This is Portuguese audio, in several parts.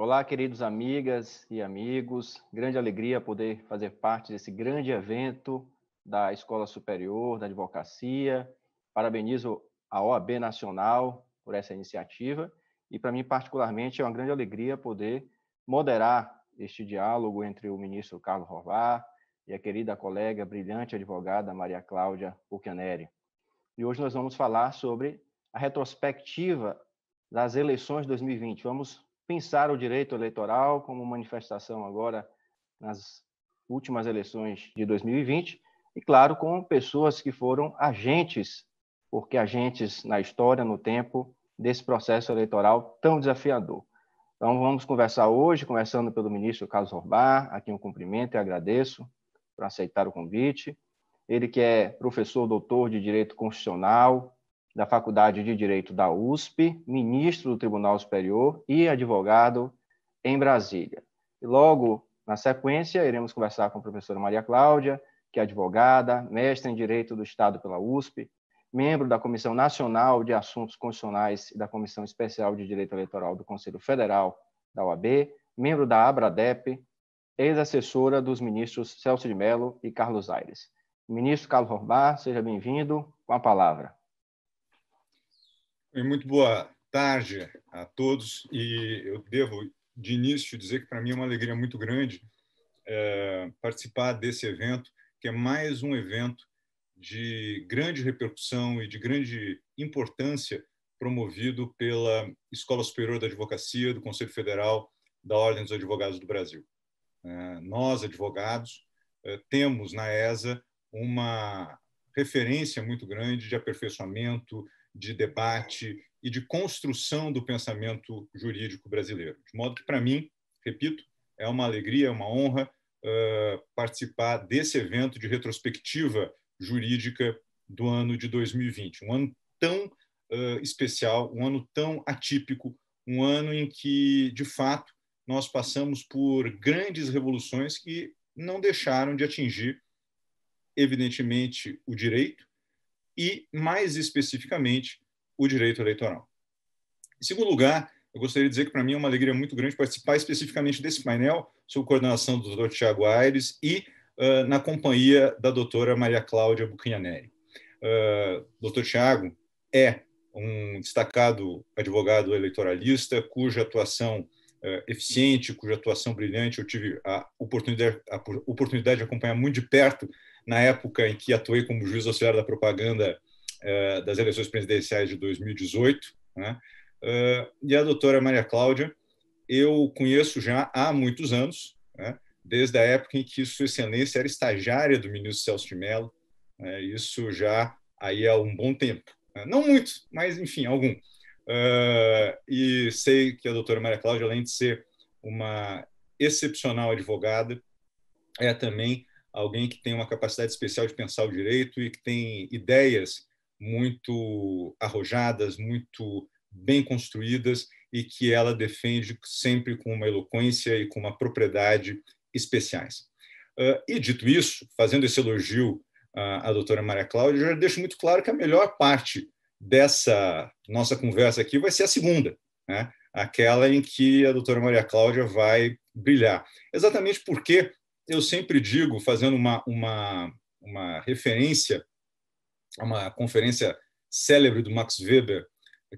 Olá, queridos amigas e amigos. Grande alegria poder fazer parte desse grande evento da Escola Superior da Advocacia. Parabenizo a OAB Nacional por essa iniciativa e, para mim, particularmente, é uma grande alegria poder moderar este diálogo entre o ministro Carlos Horvar e a querida colega, brilhante advogada Maria Cláudia Pucchianeri. E hoje nós vamos falar sobre a retrospectiva das eleições de 2020. Vamos pensar o direito eleitoral como manifestação agora nas últimas eleições de 2020 e, claro, com pessoas que foram agentes, porque agentes na história, no tempo, desse processo eleitoral tão desafiador. Então, vamos conversar hoje, começando pelo ministro Carlos Horvar, a quem eu cumprimento e agradeço por aceitar o convite. Ele que é professor doutor de Direito Constitucional da Faculdade de Direito da USP, ministro do Tribunal Superior e advogado em Brasília. E logo, na sequência, iremos conversar com a professora Maria Cláudia, que é advogada, mestre em Direito do Estado pela USP, membro da Comissão Nacional de Assuntos Constitucionais e da Comissão Especial de Direito Eleitoral do Conselho Federal da OAB, membro da ABRADEP, ex-assessora dos ministros Celso de Mello e Carlos Aires. Ministro Carlos Horvar, seja bem-vindo, com a palavra. Muito boa tarde a todos, e eu devo, de início, dizer que para mim é uma alegria muito grande participar desse evento, que é mais um evento de grande repercussão e de grande importância promovido pela Escola Superior da Advocacia do Conselho Federal da Ordem dos Advogados do Brasil. Nós, advogados, temos na ESA uma referência muito grande de aperfeiçoamento, de debate e de construção do pensamento jurídico brasileiro. De modo que, para mim, repito, é uma alegria, é uma honra participar desse evento de retrospectiva jurídica do ano de 2020. Um ano tão especial, um ano tão atípico, um ano em que, de fato, nós passamos por grandes revoluções que não deixaram de atingir, evidentemente, o direito e, mais especificamente, o direito eleitoral. Em segundo lugar, eu gostaria de dizer que, para mim, é uma alegria muito grande participar especificamente desse painel, sob coordenação do Dr. Tiago Aires e na companhia da doutora Maria Cláudia Pucchianeri. Dr. Tiago é um destacado advogado eleitoralista, cuja atuação eficiente, cuja atuação brilhante eu tive a oportunidade de acompanhar muito de perto na época em que atuei como juiz auxiliar da propaganda das eleições presidenciais de 2018, né? E a doutora Maria Cláudia eu conheço já há muitos anos, né? Desde a época em que Sua Excelência era estagiária do ministro Celso de Mello, né? Isso já aí há um bom tempo, né? Não muito, mas enfim, algum. E sei que a doutora Maria Cláudia, além de ser uma excepcional advogada, é também alguém que tem uma capacidade especial de pensar o direito e que tem ideias muito arrojadas, muito bem construídas e que ela defende sempre com uma eloquência e com uma propriedade especiais. E, dito isso, fazendo esse elogio à doutora Maria Cláudia, eu já deixo muito claro que a melhor parte dessa nossa conversa aqui vai ser a segunda, né? Aquela em que a doutora Maria Cláudia vai brilhar. Exatamente porque eu sempre digo, fazendo uma referência a uma conferência célebre do Max Weber,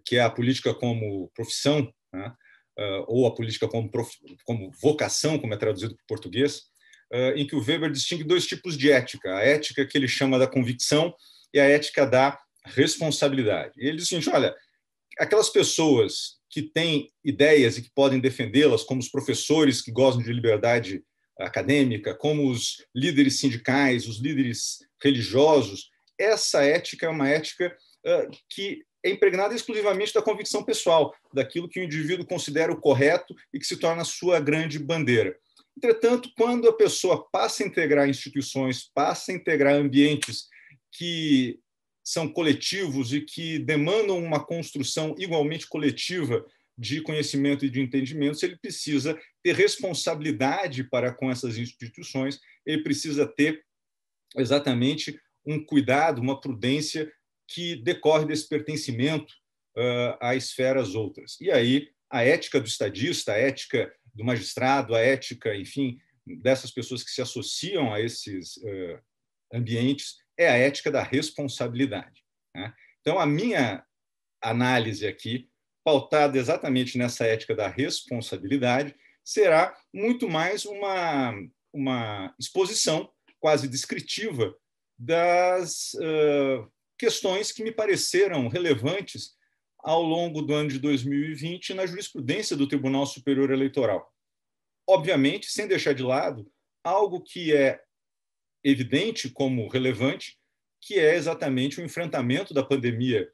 que é a política como profissão, né? Ou a política como vocação, como é traduzido para o português, em que o Weber distingue dois tipos de ética: a ética que ele chama da convicção e a ética da responsabilidade. E ele diz o seguinte: olha, aquelas pessoas que têm ideias e que podem defendê-las, como os professores que gozam de liberdade acadêmica, como os líderes sindicais, os líderes religiosos, essa ética é uma ética que é impregnada exclusivamente da convicção pessoal, daquilo que o indivíduo considera o correto e que se torna a sua grande bandeira. Entretanto, quando a pessoa passa a integrar instituições, passa a integrar ambientes que são coletivos e que demandam uma construção igualmente coletiva de conhecimento e de entendimento, ele precisa ter responsabilidade para com essas instituições, ele precisa ter exatamente um cuidado, uma prudência que decorre desse pertencimento a esferas outras. E aí a ética do estadista, a ética do magistrado, a ética, enfim, dessas pessoas que se associam a esses ambientes, é a ética da responsabilidade, né? Então, a minha análise aqui, pautada exatamente nessa ética da responsabilidade, será muito mais uma exposição quase descritiva das questões que me pareceram relevantes ao longo do ano de 2020 na jurisprudência do Tribunal Superior Eleitoral. Obviamente, sem deixar de lado algo que é evidente como relevante, que é exatamente o enfrentamento da pandemia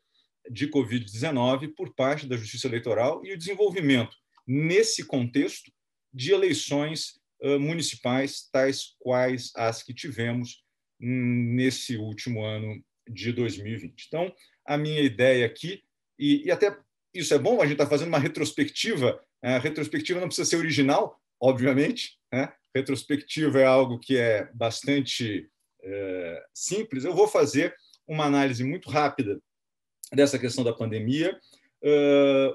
de Covid-19 por parte da Justiça Eleitoral e o desenvolvimento, nesse contexto, de eleições municipais, tais quais as que tivemos nesse último ano de 2020. Então, a minha ideia aqui, e até isso é bom, a gente está fazendo uma retrospectiva, a retrospectiva não precisa ser original, obviamente, né? Retrospectiva é algo que é bastante simples. Eu vou fazer uma análise muito rápida dessa questão da pandemia.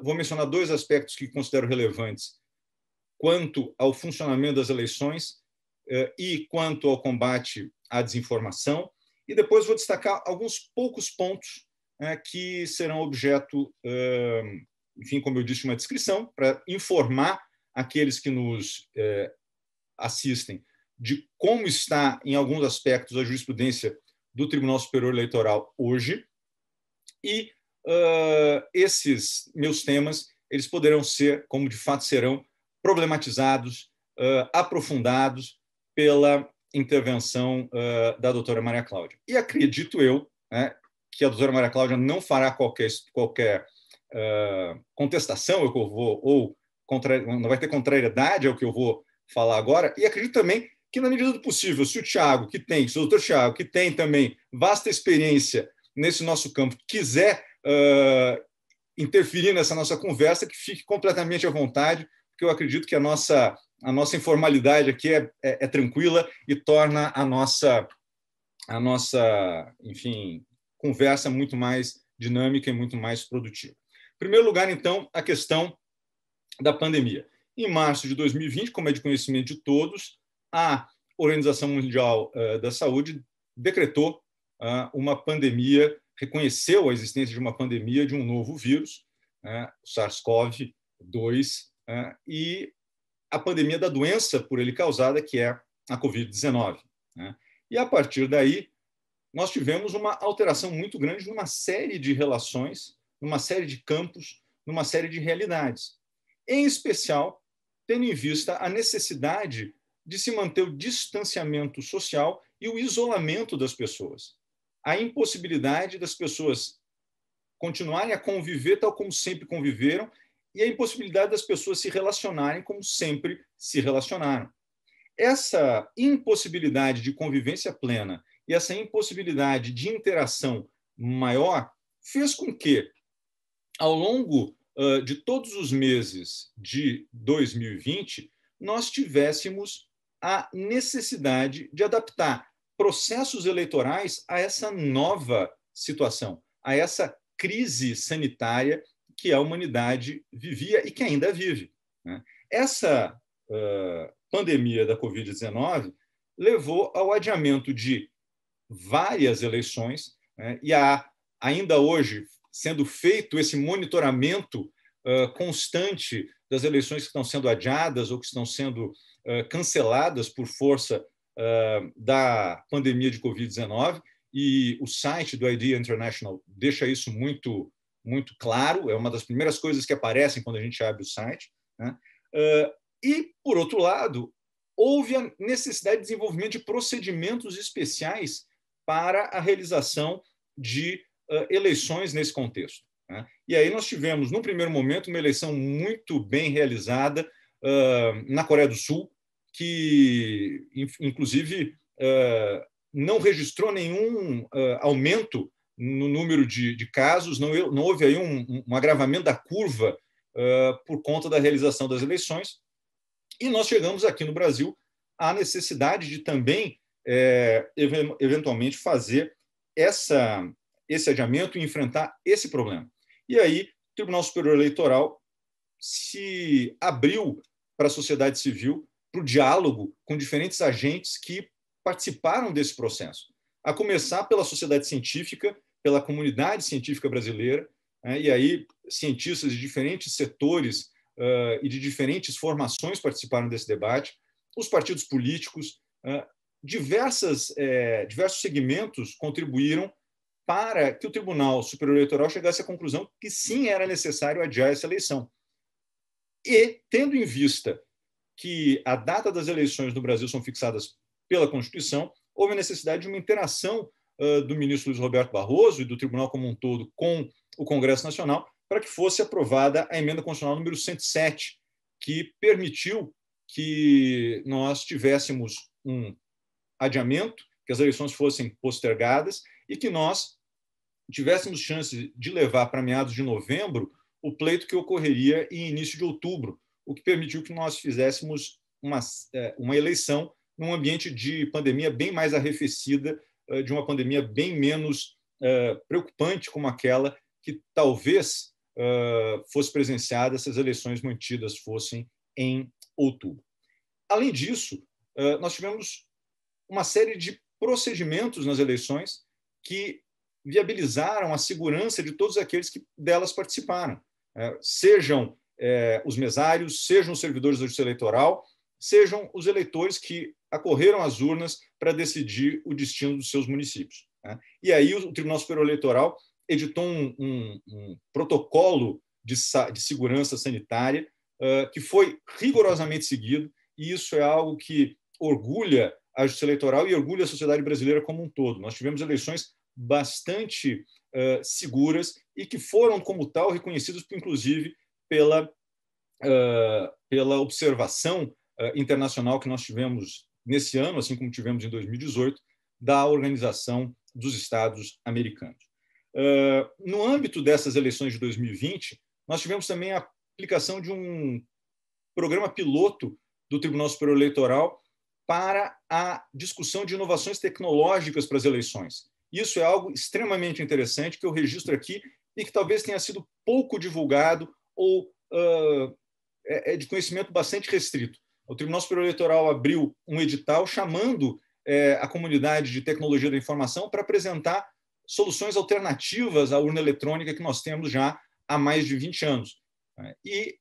Vou mencionar dois aspectos que considero relevantes quanto ao funcionamento das eleições e quanto ao combate à desinformação. E depois vou destacar alguns poucos pontos que serão objeto, enfim, como eu disse, uma descrição para informar aqueles que nos assistem de como está, em alguns aspectos, a jurisprudência do Tribunal Superior Eleitoral hoje. E esses meus temas, eles poderão ser, como de fato serão, problematizados, aprofundados pela intervenção da doutora Maria Cláudia. E acredito eu, né, que a doutora Maria Cláudia não fará qualquer contestação ao que eu vou, ou não vai ter contrariedade ao que eu vou falar agora, e acredito também que, na medida do possível, se o doutor Tiago, que tem também vasta experiência nesse nosso campo, quiser interferir nessa nossa conversa, que fique completamente à vontade, porque eu acredito que a nossa informalidade aqui é tranquila e torna a nossa, enfim, conversa muito mais dinâmica e muito mais produtiva. Em primeiro lugar, então, a questão da pandemia. Em março de 2020, como é de conhecimento de todos, a Organização Mundial da Saúde decretou uma pandemia, reconheceu a existência de uma pandemia de um novo vírus, o SARS-CoV-2, e a pandemia da doença por ele causada, que é a Covid-19. E, a partir daí, nós tivemos uma alteração muito grande numa série de relações, numa série de campos, numa série de realidades. Em especial, tendo em vista a necessidade de se manter o distanciamento social e o isolamento das pessoas. A impossibilidade das pessoas continuarem a conviver tal como sempre conviveram e a impossibilidade das pessoas se relacionarem como sempre se relacionaram. Essa impossibilidade de convivência plena e essa impossibilidade de interação maior fez com que, ao longo de todos os meses de 2020, nós tivéssemos a necessidade de adaptar processos eleitorais a essa nova situação, a essa crise sanitária que a humanidade vivia e que ainda vive. Essa pandemia da Covid-19 levou ao adiamento de várias eleições, e ainda hoje sendo feito esse monitoramento constante das eleições que estão sendo adiadas ou que estão sendo canceladas por força da pandemia de Covid-19, e o site do IDEA International deixa isso muito, muito claro, é uma das primeiras coisas que aparecem quando a gente abre o site. E, por outro lado, houve a necessidade de desenvolvimento de procedimentos especiais para a realização de eleições nesse contexto. E aí nós tivemos, num primeiro momento, uma eleição muito bem realizada na Coreia do Sul, que, inclusive, não registrou nenhum aumento no número de casos, não houve aí um agravamento da curva por conta da realização das eleições. E nós chegamos aqui no Brasil à necessidade de também, eventualmente, fazer esse adiamento e enfrentar esse problema. E aí, o Tribunal Superior Eleitoral se abriu para a sociedade civil, para o diálogo com diferentes agentes que participaram desse processo, a começar pela sociedade científica, pela comunidade científica brasileira, e aí cientistas de diferentes setores e de diferentes formações participaram desse debate, os partidos políticos, diversos segmentos contribuíram para que o Tribunal Superior Eleitoral chegasse à conclusão que sim, era necessário adiar essa eleição. E, tendo em vista que a data das eleições no Brasil são fixadas pela Constituição, houve a necessidade de uma interação do ministro Luiz Roberto Barroso e do Tribunal como um todo com o Congresso Nacional para que fosse aprovada a emenda constitucional número 107, que permitiu que nós tivéssemos um adiamento, que as eleições fossem postergadas e que nós tivéssemos chance de levar para meados de novembro o pleito que ocorreria em início de outubro, o que permitiu que nós fizéssemos uma eleição num ambiente de pandemia bem mais arrefecida, de uma pandemia bem menos preocupante como aquela que talvez fosse presenciada se as eleições mantidas fossem em outubro. Além disso, nós tivemos uma série de procedimentos nas eleições que viabilizaram a segurança de todos aqueles que delas participaram, sejam os mesários, sejam os servidores da Justiça Eleitoral, sejam os eleitores que acorreram às urnas para decidir o destino dos seus municípios. E aí o Tribunal Superior Eleitoral editou um protocolo de segurança sanitária que foi rigorosamente seguido, e isso é algo que orgulha a Justiça Eleitoral e orgulha a sociedade brasileira como um todo. Nós tivemos eleições bastante seguras e que foram, como tal, reconhecidas, inclusive, pela observação internacional que nós tivemos nesse ano, assim como tivemos em 2018, da Organização dos Estados Americanos. No âmbito dessas eleições de 2020, nós tivemos também a aplicação de um programa piloto do Tribunal Superior Eleitoral para a discussão de inovações tecnológicas para as eleições. Isso é algo extremamente interessante que eu registro aqui e que talvez tenha sido pouco divulgado ou é de conhecimento bastante restrito. O Tribunal Superior Eleitoral abriu um edital chamando a comunidade de tecnologia da informação para apresentar soluções alternativas à urna eletrônica que nós temos já há mais de 20 anos. E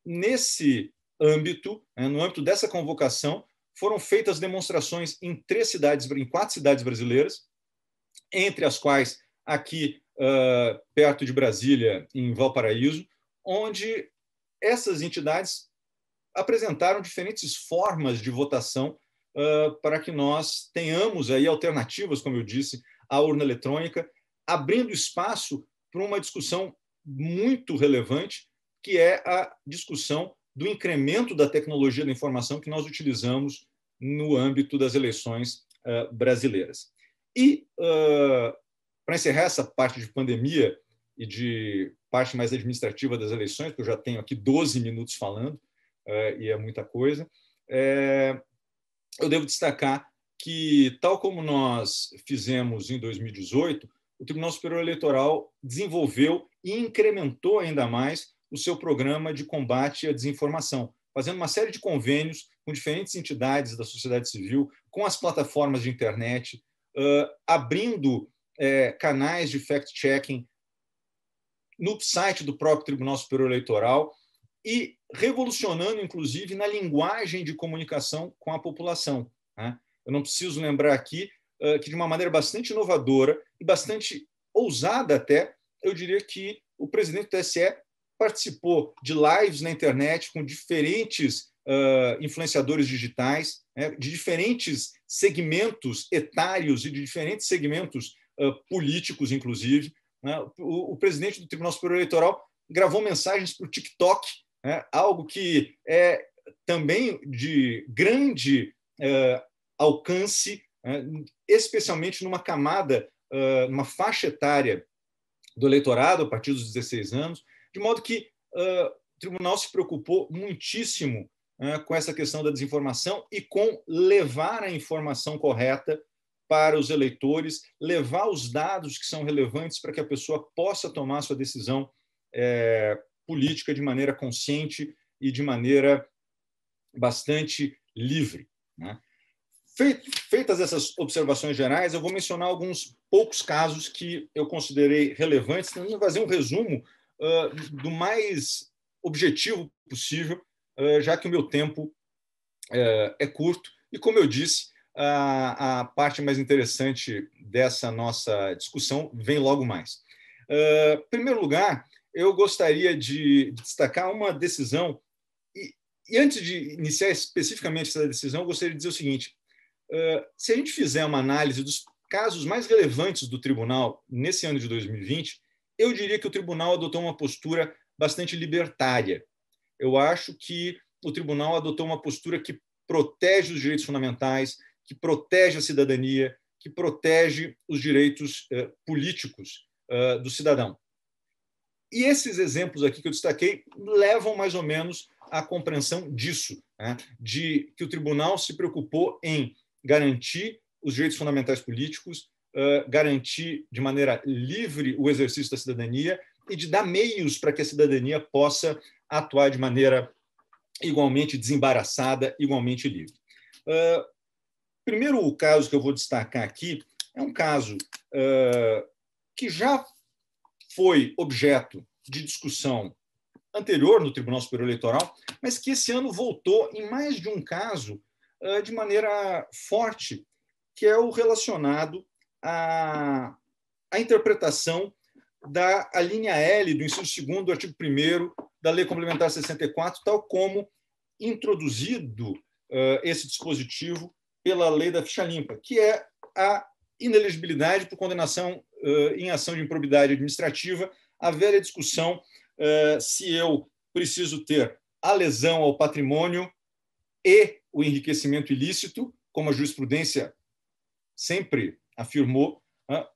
nesse âmbito, no âmbito dessa convocação, foram feitas demonstrações em 4 cidades brasileiras, entre as quais aqui perto de Brasília, em Valparaíso, onde essas entidades apresentaram diferentes formas de votação para que nós tenhamos aí alternativas, como eu disse, à urna eletrônica, abrindo espaço para uma discussão muito relevante, que é a discussão do incremento da tecnologia da informação que nós utilizamos no âmbito das eleições brasileiras. E, para encerrar essa parte de pandemia e de parte mais administrativa das eleições, porque eu já tenho aqui 12 minutos falando, e é muita coisa, eu devo destacar que, tal como nós fizemos em 2018, o Tribunal Superior Eleitoral desenvolveu e incrementou ainda mais o seu programa de combate à desinformação, fazendo uma série de convênios com diferentes entidades da sociedade civil, com as plataformas de internet, abrindo canais de fact-checking no site do próprio Tribunal Superior Eleitoral e revolucionando, inclusive, na linguagem de comunicação com a população. Eu não preciso lembrar aqui que, de uma maneira bastante inovadora e bastante ousada até, eu diria que o presidente do TSE participou de lives na internet com diferentes influenciadores digitais, de diferentes segmentos etários e de diferentes segmentos políticos, inclusive. O presidente do Tribunal Superior Eleitoral gravou mensagens para o TikTok, algo que é também de grande alcance, especialmente numa camada, numa faixa etária do eleitorado, a partir dos 16 anos, de modo que o tribunal se preocupou muitíssimo com essa questão da desinformação e com levar a informação correta para os eleitores, levar os dados que são relevantes para que a pessoa possa tomar sua decisão política de maneira consciente e de maneira bastante livre, né? Feitas essas observações gerais, eu vou mencionar alguns poucos casos que eu considerei relevantes, tentando fazer um resumo do mais objetivo possível, já que o meu tempo é curto. E, como eu disse, a parte mais interessante dessa nossa discussão vem logo mais. Em primeiro lugar, eu gostaria de destacar uma decisão, e antes de iniciar especificamente essa decisão, eu gostaria de dizer o seguinte: se a gente fizer uma análise dos casos mais relevantes do tribunal nesse ano de 2020, eu diria que o tribunal adotou uma postura bastante libertária. Eu acho que o tribunal adotou uma postura que protege os direitos fundamentais, que protege a cidadania, que protege os direitos políticos do cidadão. E esses exemplos aqui que eu destaquei levam mais ou menos à compreensão disso, né? De que o tribunal se preocupou em garantir os direitos fundamentais políticos, garantir de maneira livre o exercício da cidadania e de dar meios para que a cidadania possa atuar de maneira igualmente desembaraçada, igualmente livre. Primeiro caso que eu vou destacar aqui é um caso que já foi objeto de discussão anterior no Tribunal Superior Eleitoral, mas que esse ano voltou em mais de um caso de maneira forte, que é o relacionado à interpretação da linha L do inciso 2º do artigo 1º da Lei Complementar 64, tal como introduzido esse dispositivo pela Lei da Ficha Limpa, que é a inelegibilidade por condenação em ação de improbidade administrativa, a velha discussão se eu preciso ter a lesão ao patrimônio e o enriquecimento ilícito, como a jurisprudência sempre afirmou,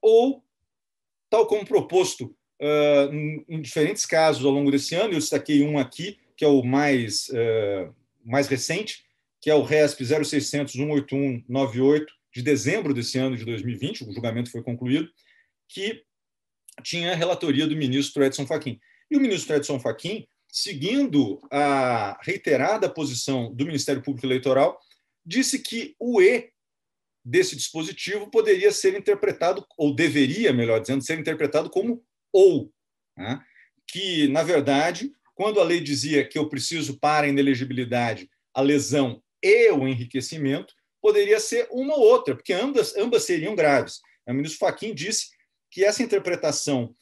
ou, tal como proposto em diferentes casos ao longo desse ano, eu destaquei um aqui, que é o mais recente, que é o RESP 0600-18198, de dezembro desse ano de 2020, o julgamento foi concluído, que tinha a relatoria do ministro Edson Fachin. E o ministro Edson Fachin, seguindo a reiterada posição do Ministério Público Eleitoral, disse que o E desse dispositivo poderia ser interpretado, ou deveria, melhor dizendo, ser interpretado como ou, né? Que, na verdade, quando a lei dizia que eu preciso para a inelegibilidade a lesão e o enriquecimento, poderia ser uma ou outra, porque ambas seriam graves. O ministro Fachin disse que essa interpretação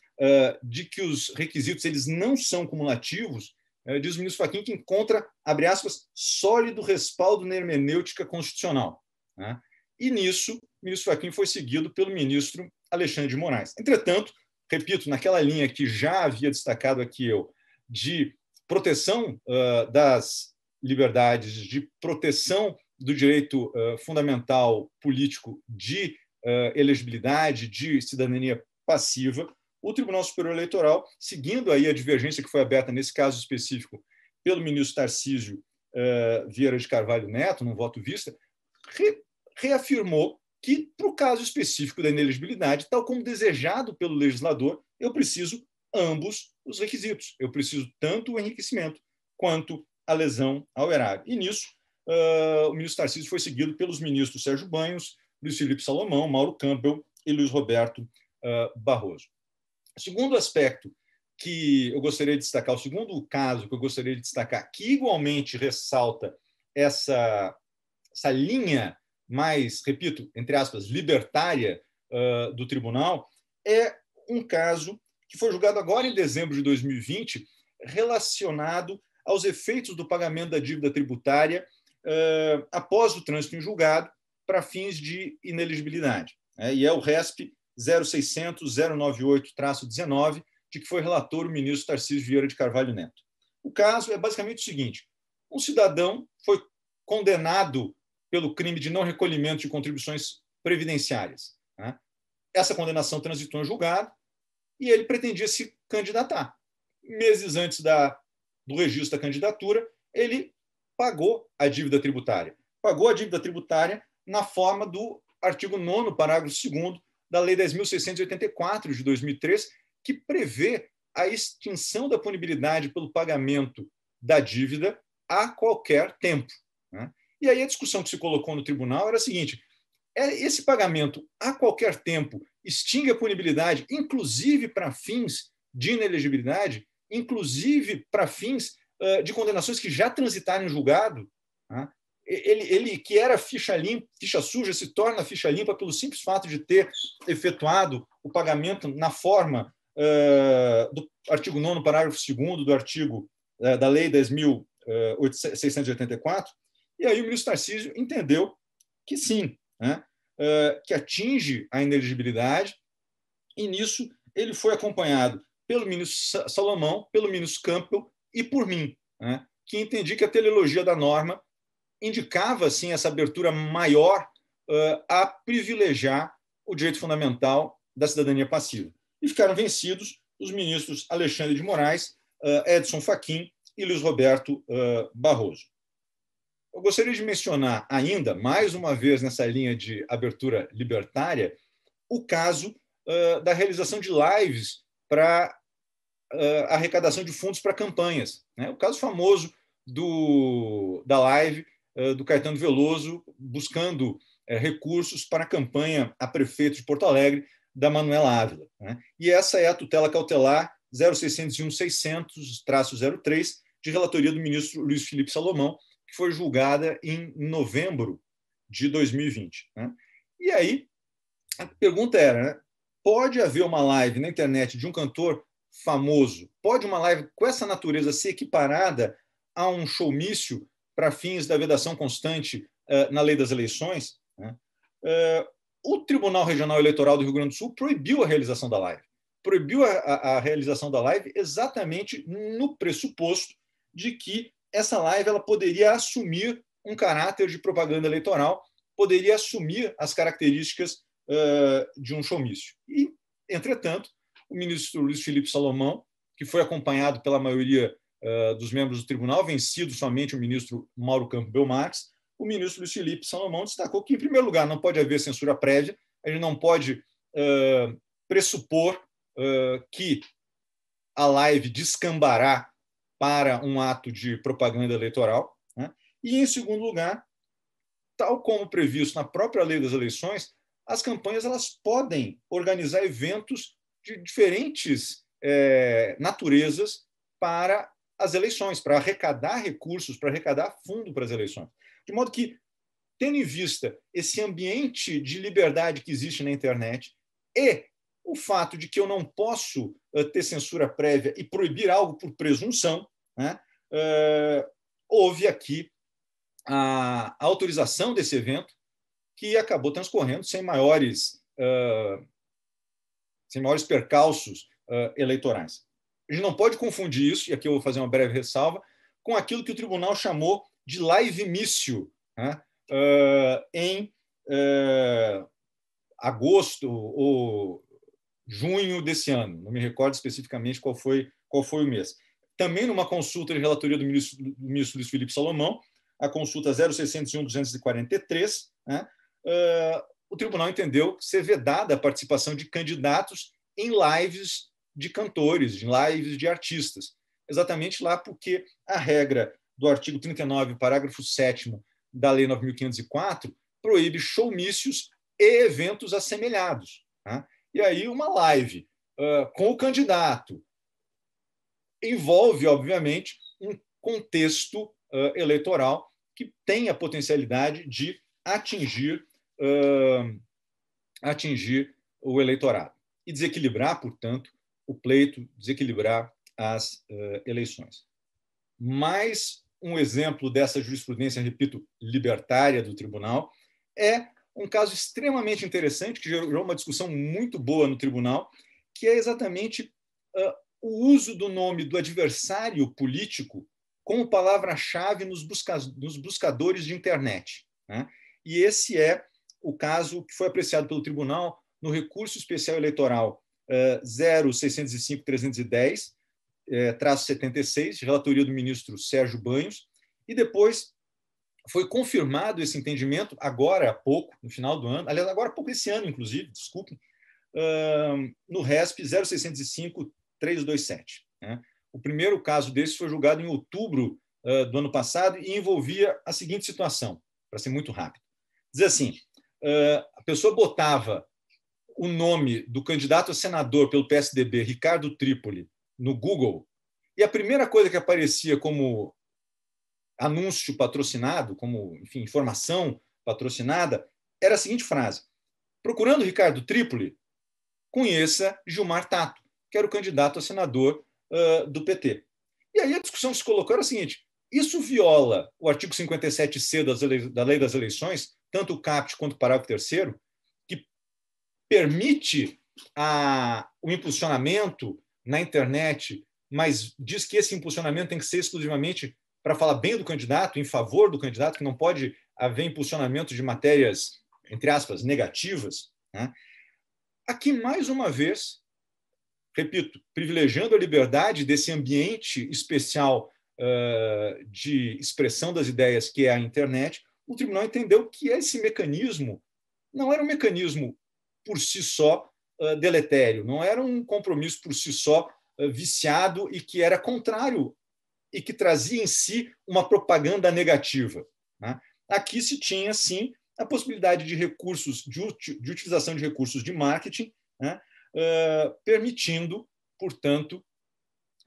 de que os requisitos eles não são cumulativos, diz o ministro Fachin que encontra, abre aspas, sólido respaldo na hermenêutica constitucional, né? E nisso, o ministro Fachin foi seguido pelo ministro Alexandre de Moraes. Entretanto, repito, naquela linha que já havia destacado aqui eu, de proteção das liberdades, de proteção do direito fundamental político de elegibilidade, de cidadania passiva, o Tribunal Superior Eleitoral, seguindo aí a divergência que foi aberta nesse caso específico pelo ministro Tarcísio Vieira de Carvalho Neto, num voto vista, reafirmou que, para o caso específico da inelegibilidade, tal como desejado pelo legislador, eu preciso ambos os requisitos. Eu preciso tanto o enriquecimento quanto a lesão ao erário. E nisso, o ministro Tarcísio foi seguido pelos ministros Sérgio Banhos, Luiz Felipe Salomão, Mauro Campbell e Luiz Roberto Barroso. O segundo aspecto que eu gostaria de destacar, o segundo caso que eu gostaria de destacar, que igualmente ressalta essa linha mais, repito, entre aspas, libertária do tribunal, é um caso que foi julgado agora em dezembro de 2020, relacionado aos efeitos do pagamento da dívida tributária após o trânsito em julgado para fins de inelegibilidade. E é o RESP 0600-098-19, de que foi relator o ministro Tarcísio Vieira de Carvalho Neto. O caso é basicamente o seguinte: um cidadão foi condenado pelo crime de não recolhimento de contribuições previdenciárias. Essa condenação transitou em julgado e ele pretendia se candidatar. Meses antes do registro da candidatura, ele pagou a dívida tributária. Pagou a dívida tributária na forma do artigo 9º, parágrafo 2º da Lei 10.684, de 2003, que prevê a extinção da punibilidade pelo pagamento da dívida a qualquer tempo. né? E aí a discussão que se colocou no tribunal era a seguinte: esse pagamento, a qualquer tempo, extingue a punibilidade, inclusive para fins de inelegibilidade, inclusive para fins de condenações que já transitaram em julgado, né? Ele que era ficha limpa, ficha suja, se torna ficha limpa pelo simples fato de ter efetuado o pagamento na forma do artigo 9º, parágrafo 2º do artigo da Lei 10.684. E aí o ministro Tarcísio entendeu que sim, né? Que atinge a inelegibilidade, e nisso ele foi acompanhado pelo ministro Salomão, pelo ministro Campbell e por mim, né? Que entendi que a teleologia da norma indicava, assim, essa abertura maior a privilegiar o direito fundamental da cidadania passiva. E ficaram vencidos os ministros Alexandre de Moraes, Edson Fachin e Luiz Roberto Barroso. Eu gostaria de mencionar ainda, mais uma vez nessa linha de abertura libertária, o caso da realização de lives para arrecadação de fundos para campanhas, né? O caso famoso da live do Caetano Veloso buscando recursos para a campanha a prefeito de Porto Alegre da Manuela Ávila, né? E essa é a tutela cautelar 0601-600-03, de relatoria do ministro Luiz Felipe Salomão, que foi julgada em novembro de 2020, né? E aí a pergunta era, né, pode haver uma live na internet de um cantor famoso, pode uma live com essa natureza ser equiparada a um showmício para fins da vedação constante na lei das eleições, né? O Tribunal Regional Eleitoral do Rio Grande do Sul proibiu a realização da live. Proibiu a realização da live exatamente no pressuposto de que essa live ela poderia assumir um caráter de propaganda eleitoral, poderia assumir as características de um showmício. E, entretanto, o ministro Luiz Felipe Salomão, que foi acompanhado pela maioria dos membros do tribunal, vencido somente o ministro Mauro Campbell Marques, o ministro Luiz Felipe Salomão destacou que, em primeiro lugar, não pode haver censura prévia, a gente não pode pressupor que a live descambará para um ato de propaganda eleitoral, né? E, em segundo lugar, tal como previsto na própria lei das eleições, as campanhas elas podem organizar eventos de diferentes naturezas para as eleições, para arrecadar recursos, para arrecadar fundo para as eleições. De modo que, tendo em vista esse ambiente de liberdade que existe na internet e o fato de que eu não posso ter censura prévia e proibir algo por presunção, né, houve aqui a autorização desse evento, que acabou transcorrendo sem maiores percalços eleitorais. A gente não pode confundir isso, e aqui eu vou fazer uma breve ressalva, com aquilo que o tribunal chamou de live-mício, né, em agosto ou junho desse ano. Não me recordo especificamente qual foi o mês. Também numa consulta de relatoria do ministro Luiz Felipe Salomão, a consulta 0601-243, né, o tribunal entendeu ser vedada a participação de candidatos em lives de cantores, em lives de artistas. Exatamente lá porque a regra do artigo 39, parágrafo 7º da Lei 9.504 proíbe showmícios e eventos assemelhados, né? E aí uma live com o candidato envolve, obviamente, um contexto eleitoral que tem a potencialidade de atingir o eleitorado e desequilibrar, portanto, o pleito, desequilibrar as eleições. Mais um exemplo dessa jurisprudência, repito, libertária do tribunal, é um caso extremamente interessante, que gerou uma discussão muito boa no tribunal, que é exatamente o uso do nome do adversário político como palavra-chave nos buscadores de internet, né? E esse é o caso que foi apreciado pelo tribunal no recurso especial eleitoral 065310-76, de relatoria do ministro Sérgio Banhos, e depois foi confirmado esse entendimento agora há pouco, no final do ano, aliás, agora há pouco esse ano, inclusive, desculpem, no RESP 0605-327. Né? O primeiro caso desse foi julgado em outubro do ano passado e envolvia a seguinte situação, para ser muito rápido. Dizer assim, a pessoa botava o nome do candidato a senador pelo PSDB, Ricardo Trípoli, no Google, e a primeira coisa que aparecia como anúncio patrocinado, como, enfim, informação patrocinada, era a seguinte frase: procurando Ricardo Trípoli, conheça Gilmar Tato, que era o candidato a senador do PT. E aí a discussão que se colocou era a seguinte: isso viola o artigo 57C da Lei das Eleições, tanto o caput quanto o parágrafo 3º, que permite o impulsionamento na internet, mas diz que esse impulsionamento tem que ser exclusivamente para falar bem do candidato, em favor do candidato, que não pode haver impulsionamento de matérias, entre aspas, negativas, né? Aqui, mais uma vez, repito, privilegiando a liberdade desse ambiente especial de expressão das ideias que é a internet, o tribunal entendeu que esse mecanismo não era um mecanismo por si só deletério, não era um compromisso por si só viciado e que era contrário e que trazia em si uma propaganda negativa, né? Aqui se tinha, sim, a possibilidade de recursos, de utilização de recursos de marketing, né? Permitindo, portanto,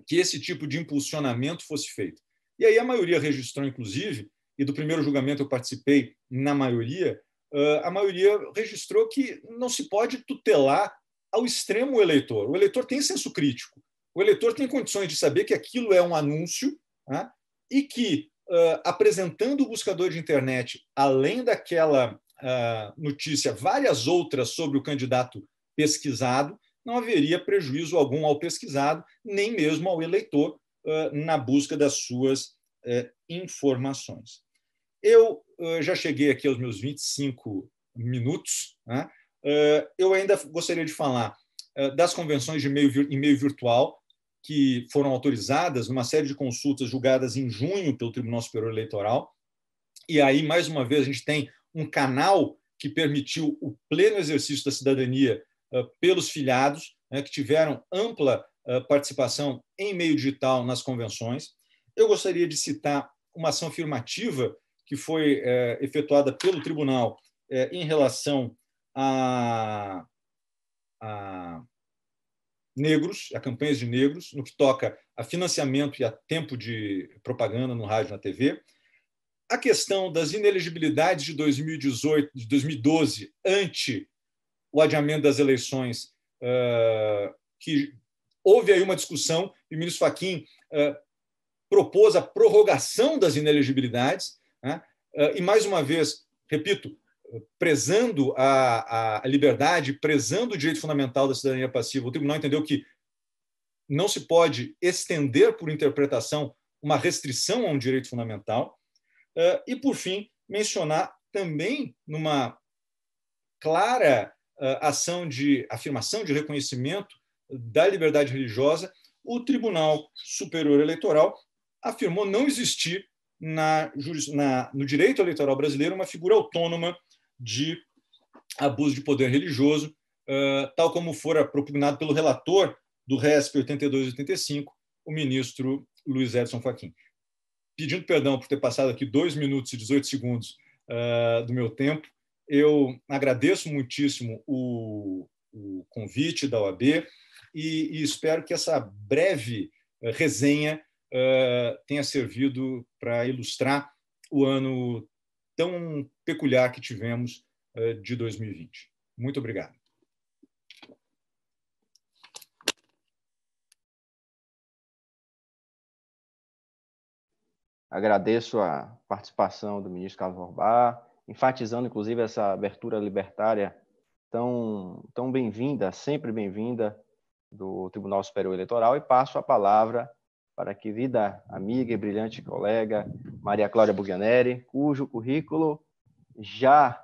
que esse tipo de impulsionamento fosse feito. E aí a maioria registrou, inclusive, e do primeiro julgamento eu participei na maioria, a maioria registrou que não se pode tutelar ao extremo o eleitor. O eleitor tem senso crítico. O eleitor tem condições de saber que aquilo é um anúncio, né? E que, apresentando o buscador de internet, além daquela notícia, várias outras sobre o candidato pesquisado, não haveria prejuízo algum ao pesquisado, nem mesmo ao eleitor, na busca das suas informações. Eu já cheguei aqui aos meus 25 minutos, né? Eu ainda gostaria de falar das convenções em meio virtual, que foram autorizadas numa série de consultas julgadas em junho pelo Tribunal Superior Eleitoral. E aí, mais uma vez, a gente tem um canal que permitiu o pleno exercício da cidadania pelos filiados, né, que tiveram ampla participação em meio digital nas convenções. Eu gostaria de citar uma ação afirmativa que foi efetuada pelo tribunal em relação a negros, a campanhas de negros, no que toca a financiamento e a tempo de propaganda no rádio e na TV. A questão das inelegibilidades de 2018, de 2012, ante o adiamento das eleições, que houve aí uma discussão e o ministro Fachin propôs a prorrogação das inelegibilidades, né? E, mais uma vez, repito, prezando a liberdade, prezando o direito fundamental da cidadania passiva, o tribunal entendeu que não se pode estender por interpretação uma restrição a um direito fundamental. E, por fim, mencionar também, numa clara ação de afirmação de reconhecimento da liberdade religiosa, o Tribunal Superior Eleitoral afirmou não existir no direito eleitoral brasileiro uma figura autônoma de abuso de poder religioso, tal como fora propugnado pelo relator do RESP 82 e 85, o ministro Luiz Edson Fachin. Pedindo perdão por ter passado aqui 2 minutos e 18 segundos do meu tempo, eu agradeço muitíssimo o convite da OAB e espero que essa breve resenha tenha servido para ilustrar o ano tão peculiar que tivemos de 2020. Muito obrigado. Agradeço a participação do ministro Carlos Horbach, enfatizando, inclusive, essa abertura libertária tão bem-vinda, sempre bem-vinda, do Tribunal Superior Eleitoral, e passo a palavra para a querida amiga e brilhante colega Maria Cláudia Buglianeri, cujo currículo já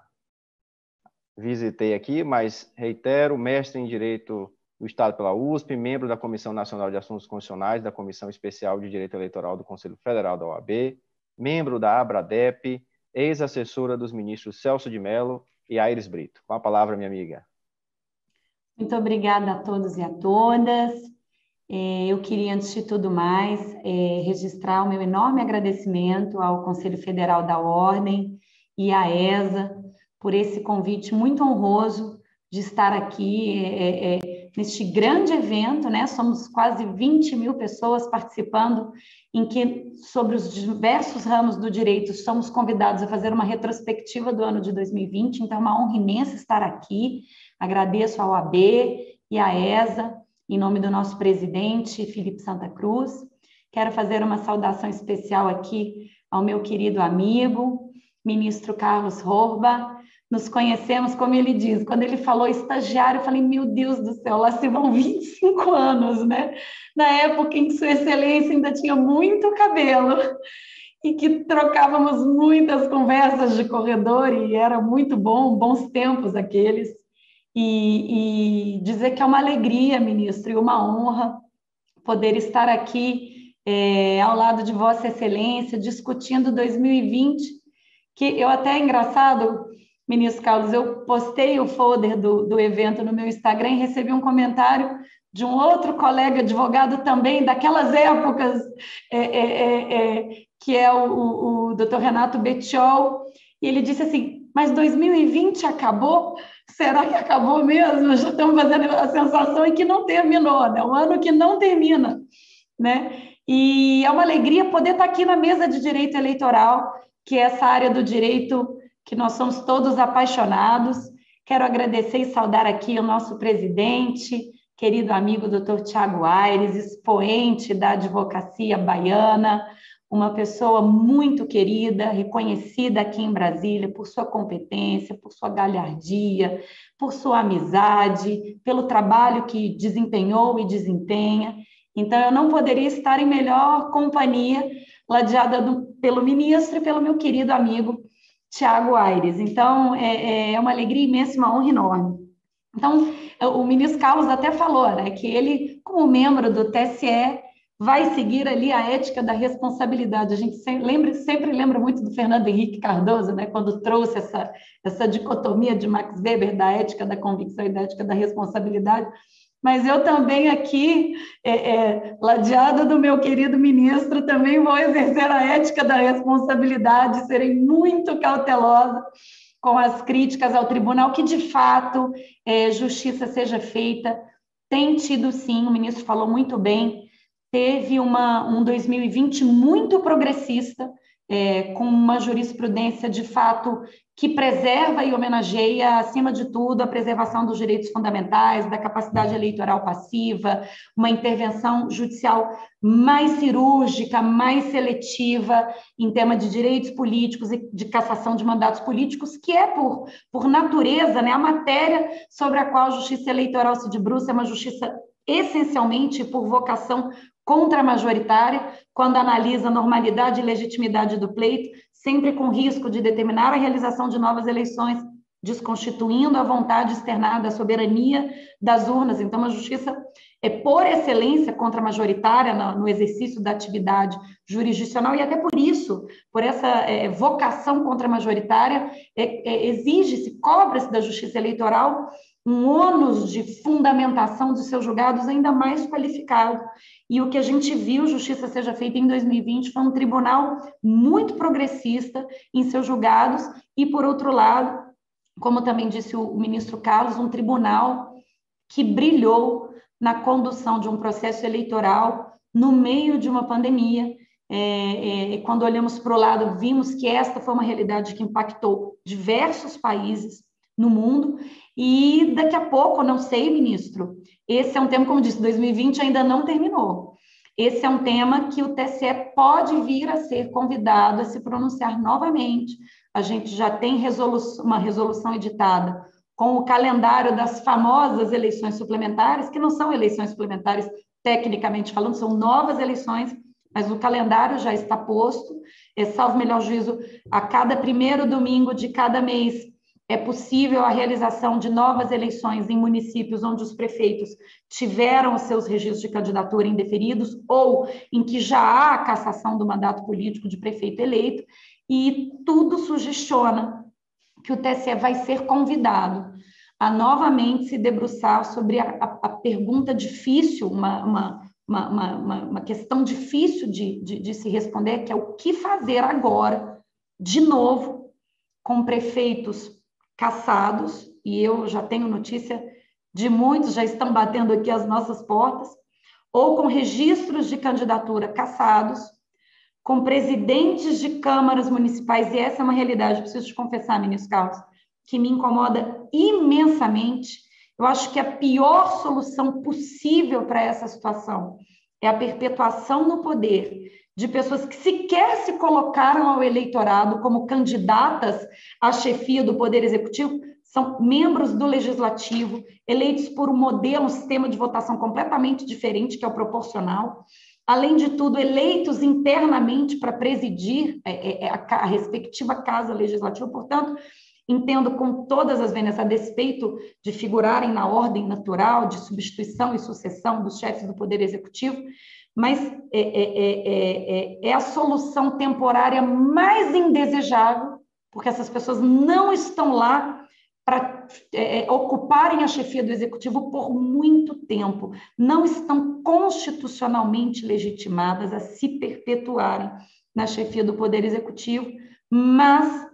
visitei aqui, mas reitero, mestre em Direito do Estado pela USP, membro da Comissão Nacional de Assuntos Constitucionais, da Comissão Especial de Direito Eleitoral do Conselho Federal da OAB, membro da ABRADEP, ex-assessora dos ministros Celso de Mello e Aires Brito. Com a palavra, minha amiga. Muito obrigada a todos e a todas. Eu queria, antes de tudo mais, registrar o meu enorme agradecimento ao Conselho Federal da Ordem e à ESA por esse convite muito honroso de estar aqui neste grande evento, né? Somos quase 20 mil pessoas participando, em que, sobre os diversos ramos do direito, somos convidados a fazer uma retrospectiva do ano de 2020, então é uma honra imensa estar aqui. Agradeço ao OAB e à ESA, em nome do nosso presidente, Felipe Santa Cruz. Quero fazer uma saudação especial aqui ao meu querido amigo, ministro Carlos Horba. Nos conhecemos, como ele diz, quando ele falou estagiário, eu falei, meu Deus do céu, lá se vão 25 anos, né? Na época em que Sua Excelência ainda tinha muito cabelo e que trocávamos muitas conversas de corredor e era muito bom, bons tempos aqueles. E dizer que é uma alegria, ministro, e uma honra poder estar aqui ao lado de Vossa Excelência, discutindo 2020, que eu até é engraçado, ministro Carlos, eu postei o folder do evento no meu Instagram e recebi um comentário de um outro colega advogado também, daquelas épocas, que é o doutor Renato Bettiol, e ele disse assim, mas 2020 acabou? Será que acabou mesmo? Já estamos fazendo a sensação em que não terminou, né? O ano que não termina, né? E é uma alegria poder estar aqui na mesa de direito eleitoral, que é essa área do direito que nós somos todos apaixonados. Quero agradecer e saudar aqui o nosso presidente, querido amigo doutor Tiago Aires, expoente da advocacia baiana, uma pessoa muito querida, reconhecida aqui em Brasília por sua competência, por sua galhardia, por sua amizade, pelo trabalho que desempenhou e desempenha. Então, eu não poderia estar em melhor companhia, ladeada pelo ministro e pelo meu querido amigo Tiago Aires. Então, é uma alegria imensa, uma honra enorme. Então, o ministro Carlos até falou, né, que ele, como membro do TSE, vai seguir ali a ética da responsabilidade. A gente sempre lembra muito do Fernando Henrique Cardoso, né, quando trouxe essa dicotomia de Max Weber da ética da convicção e da ética da responsabilidade. Mas eu também aqui, ladeada do meu querido ministro, também vou exercer a ética da responsabilidade, serei muito cautelosa com as críticas ao tribunal, que de fato justiça seja feita. Tem tido sim, o ministro falou muito bem, teve um 2020 muito progressista, com uma jurisprudência de fato que preserva e homenageia, acima de tudo, a preservação dos direitos fundamentais, da capacidade eleitoral passiva, uma intervenção judicial mais cirúrgica, mais seletiva em tema de direitos políticos e de cassação de mandatos políticos, que é, por natureza, né, a matéria sobre a qual a justiça eleitoral se debruça, é uma justiça essencialmente por vocação contra-majoritária, quando analisa a normalidade e legitimidade do pleito, sempre com risco de determinar a realização de novas eleições, desconstituindo a vontade externada, a soberania das urnas. Então, a justiça é, por excelência, contra-majoritária no exercício da atividade jurisdicional, e até por isso, por essa vocação contra-majoritária, exige-se, cobra-se da justiça eleitoral um ônus de fundamentação dos seus julgados ainda mais qualificado. E o que a gente viu, justiça seja feita em 2020, foi um tribunal muito progressista em seus julgados e, por outro lado, como também disse o ministro Carlos, um tribunal que brilhou na condução de um processo eleitoral no meio de uma pandemia. Quando olhamos para o lado, vimos que esta foi uma realidade que impactou diversos países no mundo, e daqui a pouco, não sei, ministro, esse é um tema, como disse, 2020 ainda não terminou. Esse é um tema que o TSE pode vir a ser convidado a se pronunciar novamente. A gente já tem uma resolução editada com o calendário das famosas eleições suplementares, que não são eleições suplementares tecnicamente falando, são novas eleições, mas o calendário já está posto, salvo melhor juízo, a cada primeiro domingo de cada mês é possível a realização de novas eleições em municípios onde os prefeitos tiveram os seus registros de candidatura indeferidos ou em que já há a cassação do mandato político de prefeito eleito, e tudo sugestiona que o TSE vai ser convidado a novamente se debruçar sobre a pergunta difícil, uma uma questão difícil de se responder, que é o que fazer agora, de novo, com prefeitos cassados, e eu já tenho notícia de muitos, já estão batendo aqui as nossas portas, ou com registros de candidatura cassados, com presidentes de câmaras municipais, e essa é uma realidade, preciso te confessar, ministro Carlos, que me incomoda imensamente. Eu acho que a pior solução possível para essa situação é a perpetuação no poder de pessoas que sequer se colocaram ao eleitorado como candidatas à chefia do Poder Executivo, são membros do Legislativo, eleitos por um modelo, um sistema de votação completamente diferente, que é o proporcional. Além de tudo, eleitos internamente para presidir a respectiva casa legislativa. Portanto, entendo com todas as vênias, a despeito de figurarem na ordem natural de substituição e sucessão dos chefes do Poder Executivo, mas é a solução temporária mais indesejável, porque essas pessoas não estão lá para ocuparem a chefia do Executivo por muito tempo, não estão constitucionalmente legitimadas a se perpetuarem na chefia do Poder Executivo, mas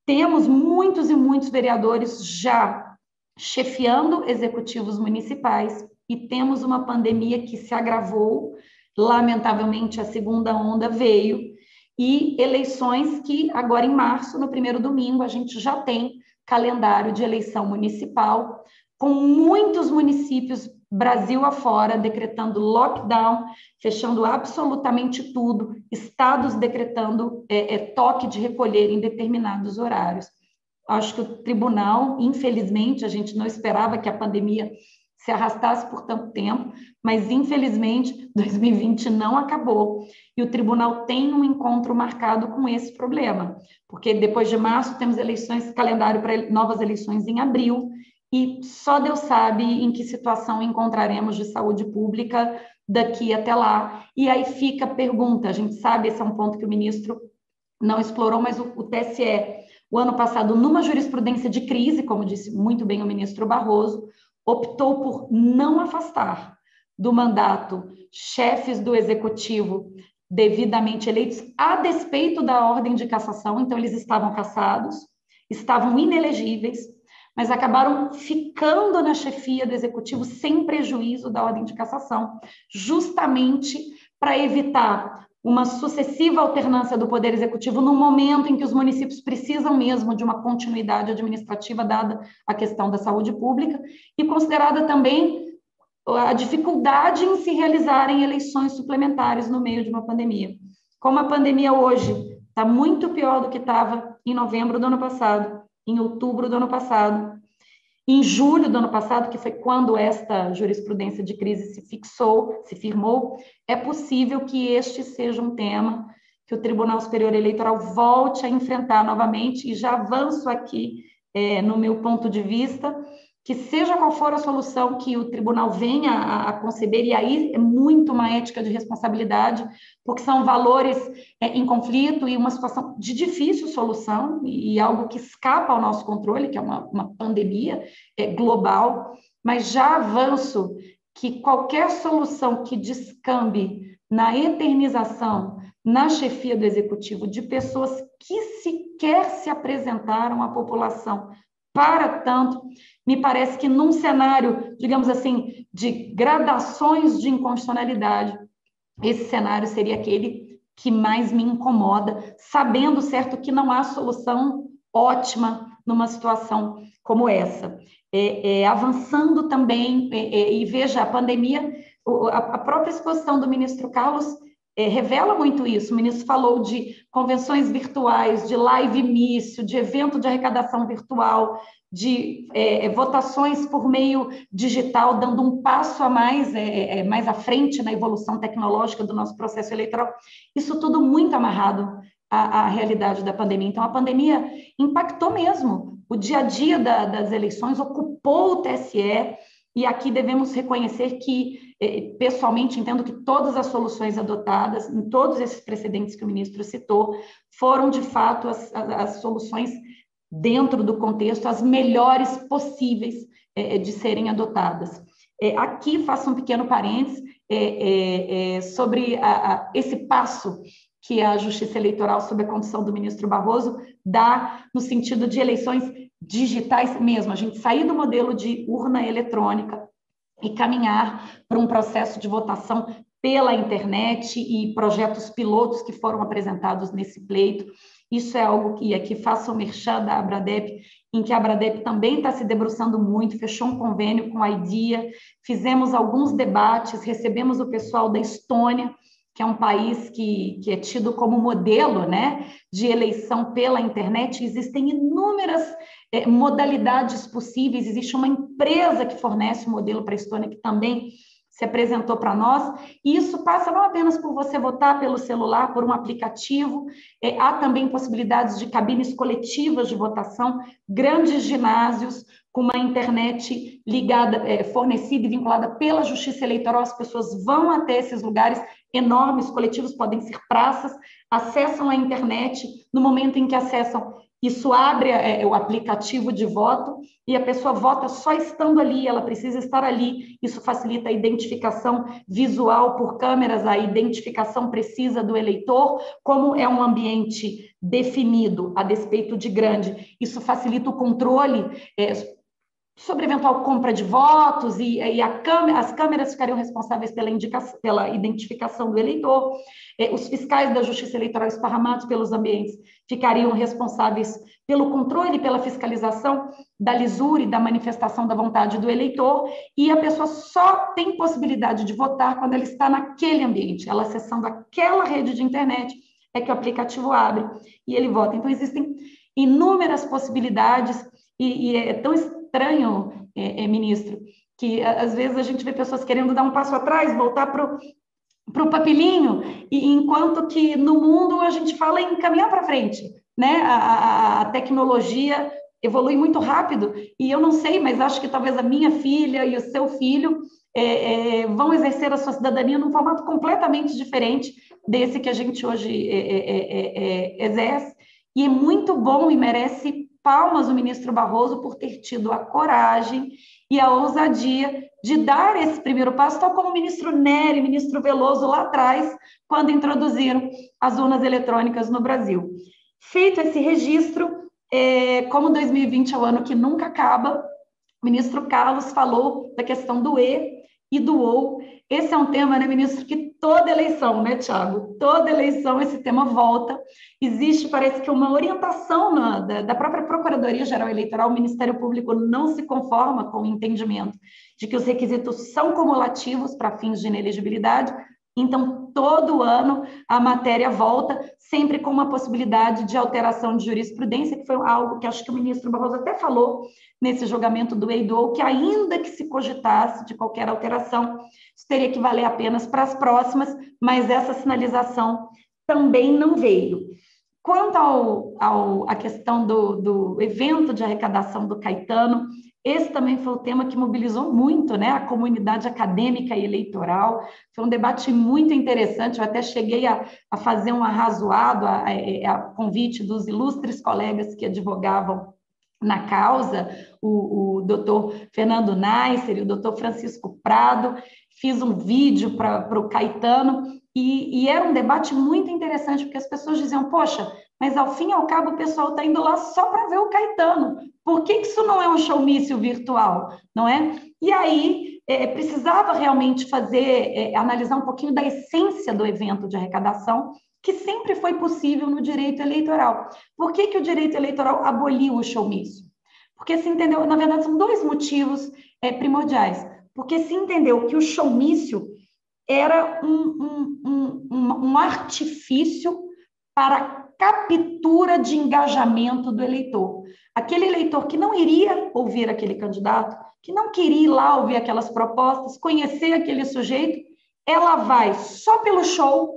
temos muitos e muitos vereadores já chefiando executivos municipais e temos uma pandemia que se agravou, lamentavelmente a segunda onda veio, e eleições que agora em março, no primeiro domingo, a gente já tem calendário de eleição municipal, com muitos municípios Brasil afora decretando lockdown, fechando absolutamente tudo, estados decretando toque de recolher em determinados horários. Acho que o tribunal, infelizmente, a gente não esperava que a pandemia se arrastasse por tanto tempo, mas infelizmente 2020 não acabou e o tribunal tem um encontro marcado com esse problema, porque depois de março temos eleições, calendário para novas eleições em abril, e só Deus sabe em que situação encontraremos de saúde pública daqui até lá. E aí fica a pergunta, a gente sabe, esse é um ponto que o ministro não explorou, mas o TSE, o ano passado, numa jurisprudência de crise, como disse muito bem o ministro Barroso, optou por não afastar do mandato chefes do Executivo devidamente eleitos, a despeito da ordem de cassação, então eles estavam cassados, estavam inelegíveis, mas acabaram ficando na chefia do Executivo sem prejuízo da ordem de cassação, justamente para evitar uma sucessiva alternância do Poder Executivo no momento em que os municípios precisam mesmo de uma continuidade administrativa, dada a questão da saúde pública, e considerada também a dificuldade em se realizarem eleições suplementares no meio de uma pandemia. Como a pandemia hoje está muito pior do que estava em novembro do ano passado, em outubro do ano passado, em julho do ano passado, que foi quando esta jurisprudência de crise se firmou, é possível que este seja um tema que o Tribunal Superior Eleitoral volte a enfrentar novamente, e já avanço aqui no meu ponto de vista, que seja qual for a solução que o tribunal venha a conceber, e aí é muito uma ética de responsabilidade, porque são valores em conflito e uma situação de difícil solução, e algo que escapa ao nosso controle, que é uma pandemia global, mas já avanço que qualquer solução que descambe na eternização, na chefia do Executivo, de pessoas que sequer se apresentaram à população para tanto, me parece que num cenário, digamos assim, de gradações de inconstitucionalidade, esse cenário seria aquele que mais me incomoda, sabendo, certo, que não há solução ótima numa situação como essa. Avançando também, e veja, a pandemia, a própria exposição do ministro Carlos revela muito isso. O ministro falou de convenções virtuais, de live mício, de evento de arrecadação virtual, de votações por meio digital, dando um passo a mais, mais à frente na evolução tecnológica do nosso processo eleitoral. Isso tudo muito amarrado à realidade da pandemia. Então, a pandemia impactou mesmo o dia a dia das eleições, ocupou o TSE, e aqui devemos reconhecer que, pessoalmente, entendo que todas as soluções adotadas, em todos esses precedentes que o ministro citou, foram, de fato, as soluções dentro do contexto, as melhores possíveis de serem adotadas. Aqui, faço um pequeno parênteses, sobre esse passo que a Justiça Eleitoral, sob a condução do ministro Barroso, dá no sentido de eleições digitais mesmo, a gente sair do modelo de urna eletrônica e caminhar para um processo de votação pela internet e projetos pilotos que foram apresentados nesse pleito. Isso é algo que aqui faça o merchan da Abradep, em que a Abradep também está se debruçando muito, fechou um convênio com a IDEA, fizemos alguns debates, recebemos o pessoal da Estônia, que é um país que é tido como modelo, né, de eleição pela internet. Existem inúmeras modalidades possíveis, existe uma empresa que fornece o modelo para a Estônia, que também se apresentou para nós, e isso passa não apenas por você votar pelo celular, por um aplicativo, há também possibilidades de cabines coletivas de votação, grandes ginásios, com uma internet ligada, fornecida e vinculada pela Justiça Eleitoral, as pessoas vão até esses lugares enormes, coletivos, podem ser praças, acessam a internet, no momento em que acessam, isso abre o aplicativo de voto e a pessoa vota só estando ali, ela precisa estar ali, isso facilita a identificação visual por câmeras, a identificação precisa do eleitor, como é um ambiente definido, a despeito de grande, isso facilita o controle sobre eventual compra de votos e as câmeras ficariam responsáveis pela identificação do eleitor, os fiscais da Justiça Eleitoral esparramados pelos ambientes ficariam responsáveis pelo controle e pela fiscalização da lisura e da manifestação da vontade do eleitor, e a pessoa só tem possibilidade de votar quando ela está naquele ambiente, ela acessando aquela rede de internet, é que o aplicativo abre e ele vota. Então, existem inúmeras possibilidades e é tão estranho, ministro, que às vezes a gente vê pessoas querendo dar um passo atrás, voltar para o papelinho, e enquanto que no mundo a gente fala em caminhar para frente, né? A tecnologia evolui muito rápido, e eu não sei, mas acho que talvez a minha filha e o seu filho vão exercer a sua cidadania num formato completamente diferente desse que a gente hoje exerce, e é muito bom e merece palmas o ministro Barroso por ter tido a coragem e a ousadia de dar esse primeiro passo, tal como o ministro Nery, o ministro Veloso lá atrás, quando introduziram as urnas eletrônicas no Brasil. Feito esse registro, como 2020 é o ano que nunca acaba, o ministro Carlos falou da questão do E e do OU. Esse é um tema, né, ministro, que toda eleição, né, Thiago? Toda eleição esse tema volta. Existe, parece que uma orientação da própria Procuradoria-Geral Eleitoral, o Ministério Público não se conforma com o entendimento de que os requisitos são cumulativos para fins de inelegibilidade, então, todo ano, a matéria volta, sempre com uma possibilidade de alteração de jurisprudência, que foi algo que acho que o ministro Barroso até falou nesse julgamento do EIDO, que ainda que se cogitasse de qualquer alteração, isso teria que valer apenas para as próximas, mas essa sinalização também não veio. Quanto à questão do evento de arrecadação do Caetano, esse também foi o tema que mobilizou muito, né, a comunidade acadêmica e eleitoral. Foi um debate muito interessante. Eu até cheguei a fazer um arrazoado a convite dos ilustres colegas que advogavam na causa, o doutor Fernando Neisser e o doutor Francisco Prado. Fiz um vídeo para o Caetano e era um debate muito interessante, porque as pessoas diziam, poxa, mas ao fim e ao cabo o pessoal está indo lá só para ver o Caetano. Por que isso não é um showmício virtual, não é? E aí precisava realmente analisar um pouquinho da essência do evento de arrecadação, que sempre foi possível no direito eleitoral. Por que o direito eleitoral aboliu o showmício? Porque se entendeu, na verdade, são dois motivos primordiais. Porque se entendeu que o showmício era um artifício para captura de engajamento do eleitor. Aquele eleitor que não iria ouvir aquele candidato, que não queria ir lá ouvir aquelas propostas, conhecer aquele sujeito, ela vai só pelo show,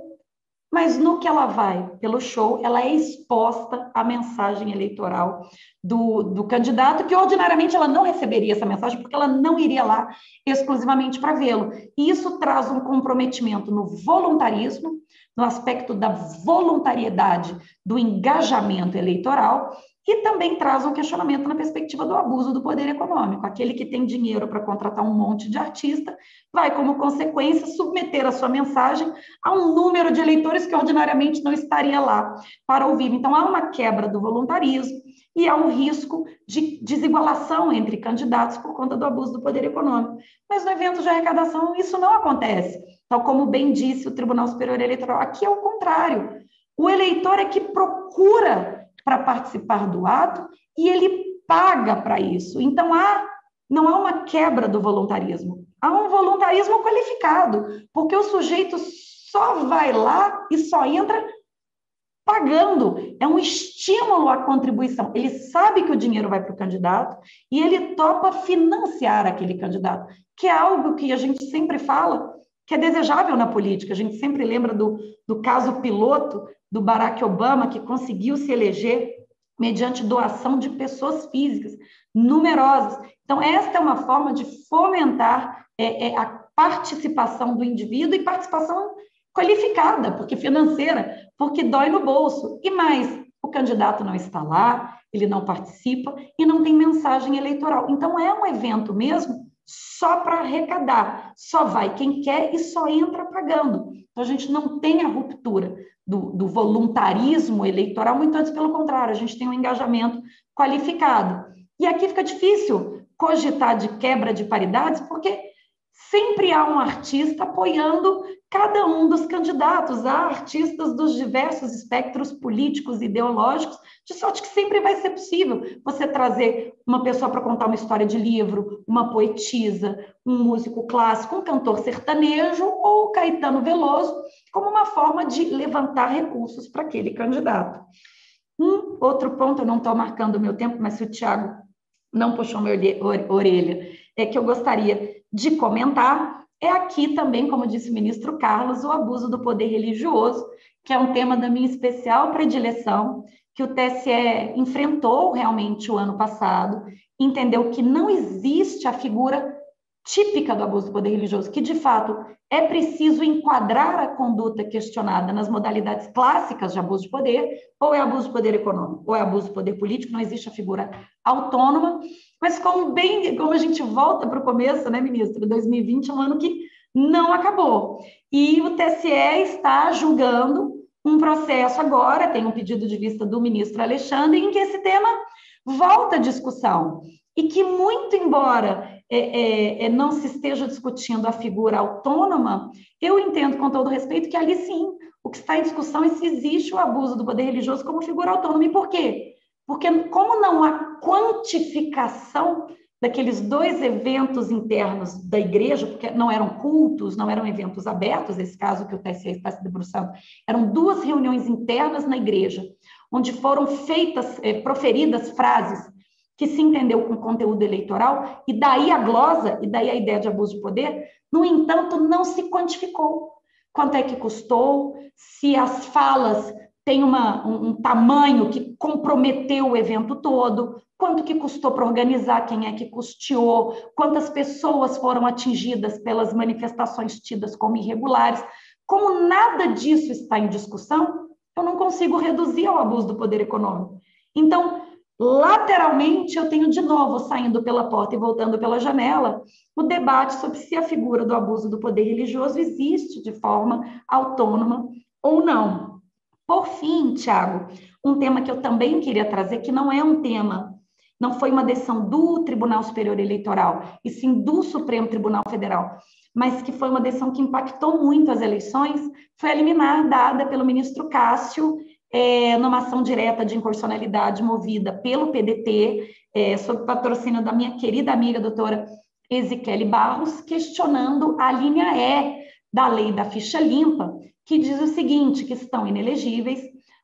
mas no que ela vai pelo show, ela é exposta à mensagem eleitoral do candidato, que ordinariamente ela não receberia essa mensagem, porque ela não iria lá exclusivamente para vê-lo. E isso traz um comprometimento no voluntarismo, no aspecto da voluntariedade do engajamento eleitoral, e também traz um questionamento na perspectiva do abuso do poder econômico. Aquele que tem dinheiro para contratar um monte de artista vai, como consequência, submeter a sua mensagem a um número de eleitores que ordinariamente não estaria lá para ouvir. Então, há uma quebra do voluntarismo e há um risco de desigualação entre candidatos por conta do abuso do poder econômico. Mas no evento de arrecadação isso não acontece. Tal como bem disse o Tribunal Superior Eleitoral, aqui é o contrário. O eleitor é que procura para participar do ato e ele paga para isso. Então, não há uma quebra do voluntarismo, há um voluntarismo qualificado, porque o sujeito só vai lá e só entra pagando. É um estímulo à contribuição. Ele sabe que o dinheiro vai para o candidato e ele topa financiar aquele candidato, que é algo que a gente sempre fala que é desejável na política. A gente sempre lembra do caso piloto do Barack Obama, que conseguiu se eleger mediante doação de pessoas físicas numerosas. Então, esta é uma forma de fomentar a participação do indivíduo e participação qualificada, porque financeira, porque dói no bolso. E mais, o candidato não está lá, ele não participa e não tem mensagem eleitoral. Então, é um evento mesmo só para arrecadar, só vai quem quer e só entra pagando. Então, a gente não tem a ruptura do voluntarismo eleitoral, muito antes pelo contrário, a gente tem um engajamento qualificado. E aqui fica difícil cogitar de quebra de paridades, porque sempre há um artista apoiando cada um dos candidatos. Há artistas dos diversos espectros políticos e ideológicos, de sorte que sempre vai ser possível você trazer uma pessoa para contar uma história de livro, uma poetisa, um músico clássico, um cantor sertanejo ou Caetano Veloso, como uma forma de levantar recursos para aquele candidato. Um outro ponto, eu não estou marcando o meu tempo, mas se o Tiago não puxou minha orelha, é que eu gostaria de comentar, é aqui também, como disse o ministro Carlos, o abuso do poder religioso, que é um tema da minha especial predileção, que o TSE enfrentou realmente o ano passado, entendeu que não existe a figura típica do abuso do poder religioso, que de fato é preciso enquadrar a conduta questionada nas modalidades clássicas de abuso de poder, ou é abuso de poder econômico, ou é abuso de poder político, não existe a figura autônoma, mas como a gente volta para o começo, né, ministro, 2020 é um ano que não acabou, e o TSE está julgando um processo agora, tem um pedido de vista do ministro Alexandre, em que esse tema volta à discussão, e que muito embora não se esteja discutindo a figura autônoma, eu entendo com todo respeito que ali sim, o que está em discussão é se existe o abuso do poder religioso como figura autônoma. E por quê? Porque como não há quantificação daqueles dois eventos internos da igreja, porque não eram cultos, não eram eventos abertos, esse caso que o TSE está se debruçando, eram duas reuniões internas na igreja, onde foram proferidas frases que se entendeu com conteúdo eleitoral, e daí a glosa, e daí a ideia de abuso de poder, no entanto, não se quantificou. Quanto é que custou, se as falas têm um tamanho que comprometeu o evento todo, quanto que custou para organizar, quem é que custeou, quantas pessoas foram atingidas pelas manifestações tidas como irregulares. Como nada disso está em discussão, eu não consigo reduzir ao abuso do poder econômico. Então, lateralmente, eu tenho de novo, saindo pela porta e voltando pela janela, o debate sobre se a figura do abuso do poder religioso existe de forma autônoma ou não. Por fim, Tiago, um tema que eu também queria trazer, que não é um tema, não foi uma decisão do Tribunal Superior Eleitoral, e sim do Supremo Tribunal Federal, mas que foi uma decisão que impactou muito as eleições, foi a liminar dada pelo ministro Cássio, numa ação direta de inconstitucionalidade movida pelo PDT, sob patrocínio da minha querida amiga doutora Ezequiele Barros, questionando a linha E da lei da ficha limpa, que diz o seguinte, que estão inelegíveis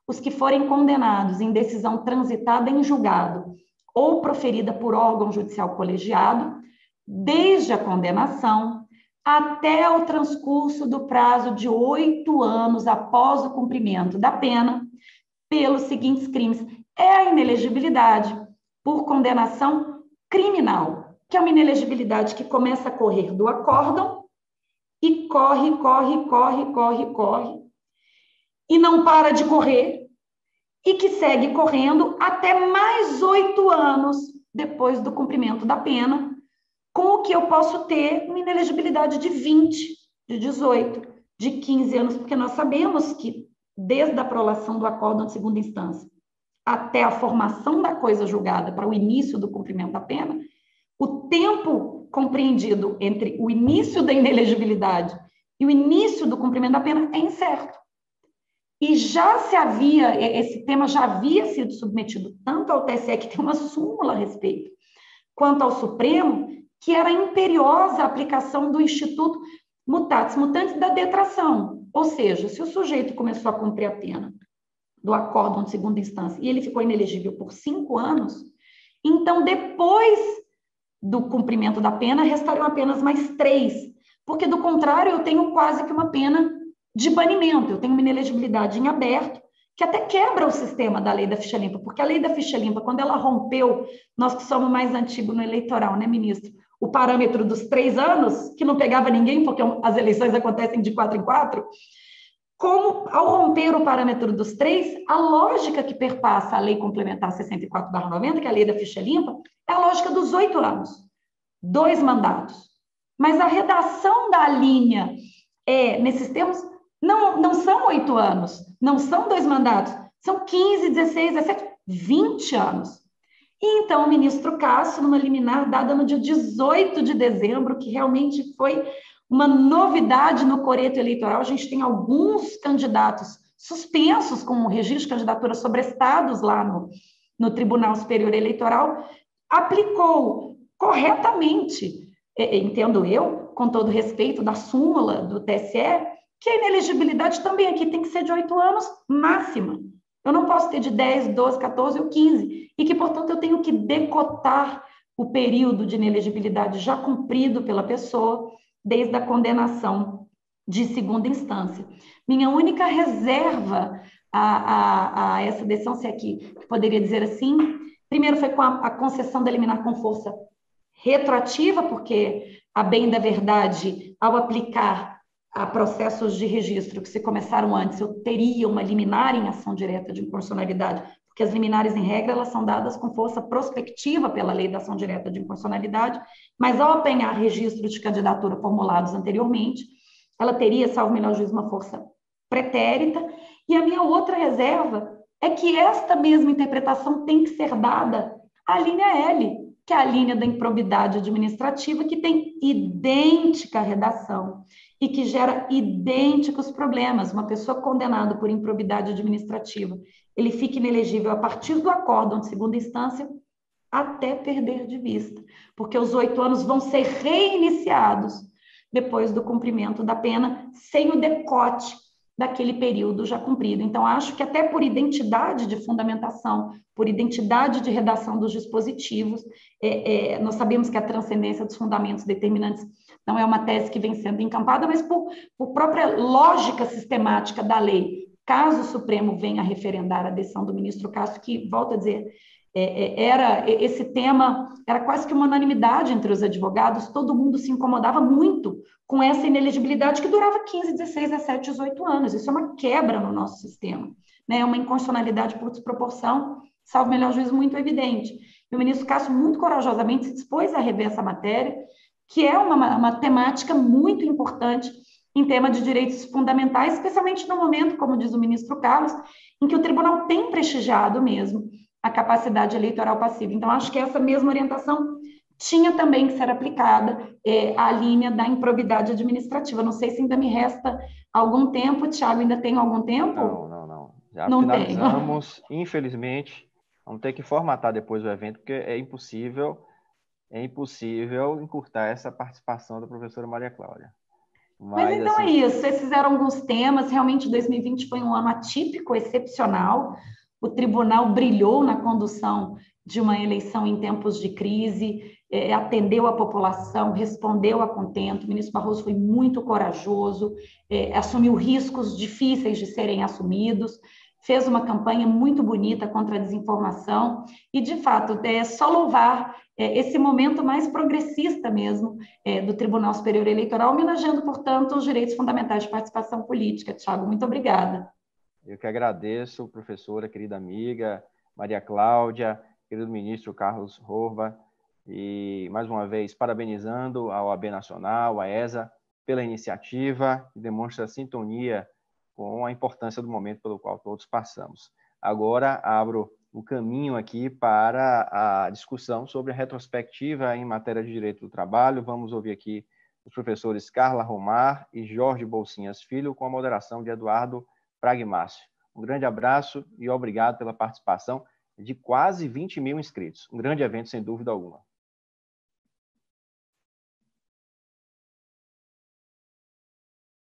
os que forem condenados em decisão transitada em julgado ou proferida por órgão judicial colegiado, desde a condenação até o transcurso do prazo de 8 anos após o cumprimento da pena, pelos seguintes crimes. É a inelegibilidade por condenação criminal, que é uma inelegibilidade que começa a correr do acórdão e corre, e não para de correr, e que segue correndo até mais 8 anos depois do cumprimento da pena, com o que eu posso ter uma inelegibilidade de 20, de 18, de 15 anos, porque nós sabemos que desde a prolação do acórdão de segunda instância até a formação da coisa julgada para o início do cumprimento da pena, o tempo compreendido entre o início da inelegibilidade e o início do cumprimento da pena é incerto. E esse tema já havia sido submetido tanto ao TSE, que tem uma súmula a respeito, quanto ao Supremo, que era imperiosa a aplicação do Instituto Mutatis Mutandis da detração. Ou seja, se o sujeito começou a cumprir a pena do acórdão de segunda instância e ele ficou inelegível por 5 anos, então, depois do cumprimento da pena, restariam apenas mais 3, porque, do contrário, eu tenho quase que uma pena de banimento, eu tenho uma inelegibilidade em aberto, que até quebra o sistema da lei da ficha limpa, porque a lei da ficha limpa, quando ela rompeu, nós que somos mais antigos no eleitoral, né, ministro? O parâmetro dos 3 anos, que não pegava ninguém, porque as eleições acontecem de 4 em 4, como, ao romper o parâmetro dos 3, a lógica que perpassa a lei complementar 64/90, que é a lei da ficha limpa, é a lógica dos 8 anos, 2 mandatos. Mas a redação da linha, nesses termos, não são 8 anos, não são 2 mandatos, são 15, 16, 17, 20 anos. E então o ministro Cássio, numa liminar dada no dia 18 de dezembro, que realmente foi uma novidade no coreto eleitoral, a gente tem alguns candidatos suspensos com o registro de candidatura sobrestados lá no Tribunal Superior Eleitoral, aplicou corretamente, entendo eu, com todo respeito da súmula do TSE, que a inelegibilidade também aqui tem que ser de 8 anos máxima. Eu não posso ter de 10, 12, 14 ou 15. E que, portanto, eu tenho que decotar o período de inelegibilidade já cumprido pela pessoa desde a condenação de segunda instância. Minha única reserva a essa decisão, aqui, que poderia dizer assim, primeiro foi com a concessão da liminar com força retroativa, porque, a bem da verdade, ao aplicar a processos de registro que se começaram antes, eu teria uma liminar em ação direta de inconstitucionalidade, porque as liminares, em regra, elas são dadas com força prospectiva pela lei da ação direta de inconstitucionalidade, mas ao apanhar registros de candidatura formulados anteriormente, ela teria, salvo melhor juízo, uma força pretérita. E a minha outra reserva é que esta mesma interpretação tem que ser dada à linha L, que é a linha da improbidade administrativa, que tem idêntica redação e que gera idênticos problemas. Uma pessoa condenada por improbidade administrativa, ele fica inelegível a partir do acórdão de segunda instância até perder de vista, porque os 8 anos vão ser reiniciados depois do cumprimento da pena, sem o decote daquele período já cumprido. Então, acho que até por identidade de fundamentação, por identidade de redação dos dispositivos, nós sabemos que a transcendência dos fundamentos determinantes não é uma tese que vem sendo encampada, mas por própria lógica sistemática da lei, caso o Supremo venha a referendar a decisão do ministro Cássio, que, volto a dizer, esse tema era quase que uma unanimidade entre os advogados, todo mundo se incomodava muito com essa inelegibilidade que durava 15, 16, 17, 18 anos. Isso é uma quebra no nosso sistema, né? É uma inconstitucionalidade por desproporção, salvo melhor juízo, muito evidente. E o ministro Cássio, muito corajosamente, se dispôs a rever essa matéria, que é uma temática muito importante em tema de direitos fundamentais, especialmente no momento, como diz o ministro Carlos, em que o tribunal tem prestigiado mesmo a capacidade eleitoral passiva. Então, acho que essa mesma orientação tinha também que ser aplicada à linha da improbidade administrativa. Não sei se ainda me resta algum tempo. Tiago, ainda tem algum tempo? Não. Já não finalizamos, infelizmente. Vamos ter que formatar depois o evento, porque é impossível encurtar essa participação da professora Maria Cláudia. Mas então assim, é isso. Esses eram alguns temas. Realmente, 2020 foi um ano atípico, excepcional. O tribunal brilhou na condução de uma eleição em tempos de crise, atendeu a população, respondeu a contento. O ministro Barroso foi muito corajoso, assumiu riscos difíceis de serem assumidos, fez uma campanha muito bonita contra a desinformação e, de fato, é só louvar esse momento mais progressista mesmo do Tribunal Superior Eleitoral, homenageando, portanto, os direitos fundamentais de participação política. Tiago, muito obrigada. Eu que agradeço, professora, querida amiga Maria Cláudia, querido ministro Carlos Horva, e mais uma vez parabenizando a OAB Nacional, a ESA, pela iniciativa, que demonstra sintonia com a importância do momento pelo qual todos passamos. Agora abro o caminho aqui para a discussão sobre a retrospectiva em matéria de direito do trabalho. Vamos ouvir aqui os professores Carla Romar e Jorge Bolsinhas Filho, com a moderação de Eduardo Pragmácio. Um grande abraço e obrigado pela participação de quase 20 mil inscritos. Um grande evento, sem dúvida alguma.